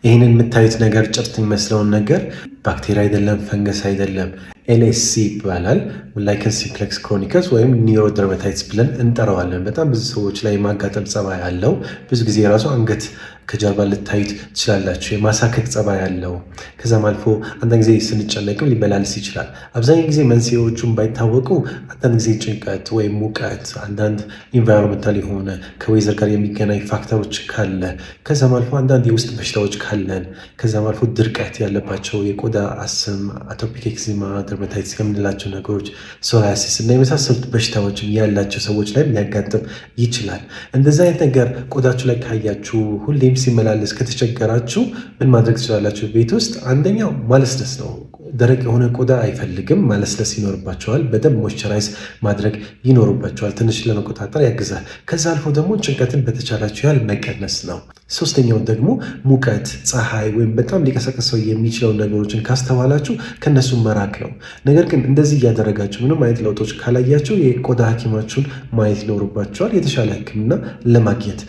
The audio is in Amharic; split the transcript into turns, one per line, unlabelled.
ይህንን የምታዩት ነገር ጭርት የሚመስለውን ነገር ባክቴሪያ አይደለም፣ ፈንገስ አይደለም፣ ኤልኤስሲ ይባላል። ላይከን ሲምፕሌክስ ክሮኒከስ ወይም ኒውሮደርማታይትስ ብለን እንጠራዋለን። በጣም ብዙ ሰዎች ላይ ማጋጠም ጸባይ አለው። ብዙ ጊዜ የራሱ አንገት ከጀርባ ልታዩት ትችላላችሁ። የማሳከክ ጸባይ ያለው ከዛም አልፎ አንዳንድ ጊዜ ስንጨነቅም ሊበላልስ ይችላል። አብዛኛው ጊዜ መንስኤዎቹም ባይታወቁ አንዳንድ ጊዜ ጭንቀት ወይም ሙቀት፣ አንዳንድ ኢንቫይሮንመንታል የሆነ ከዌዘር ጋር የሚገናኝ ፋክተሮች ካለ፣ ከዛም አልፎ አንዳንድ የውስጥ በሽታዎች ካለን፣ ከዛም አልፎ ድርቀት ያለባቸው የቆዳ አስም፣ አቶፒክ ኤክዚማ፣ ደርማታይትስ የምንላቸው ነገሮች፣ ሶራያሲስ እና የመሳሰሉት በሽታዎችም ያላቸው ሰዎች ላይም ሊያጋጥም ይችላል። እንደዚ አይነት ነገር ቆዳችሁ ላይ ካያችሁ ሁሌም ሲመላለስ ከተቸገራችሁ ምን ማድረግ ትችላላችሁ? ቤት ውስጥ አንደኛው ማለስለስ ነው። ደረቅ የሆነ ቆዳ አይፈልግም፣ ማለስለስ ይኖርባቸዋል። በደንብ ሞይስቸራይዝ ማድረግ ይኖርባቸዋል። ትንሽ ለመቆጣጠር ያግዛል። ከዛ አልፎ ደግሞ ጭንቀትን በተቻላችሁ ያህል መቀነስ ነው። ሶስተኛው ደግሞ ሙቀት፣ ፀሐይ ወይም በጣም ሊቀሰቅሰው የሚችለው ነገሮችን ካስተዋላችሁ ከነሱ መራቅ ነው። ነገር ግን እንደዚህ እያደረጋችሁ ምንም አይነት ለውጦች ካላያችሁ የቆዳ ሐኪማችሁን ማየት ይኖርባቸዋል የተሻለ ሕክምና ለማግኘት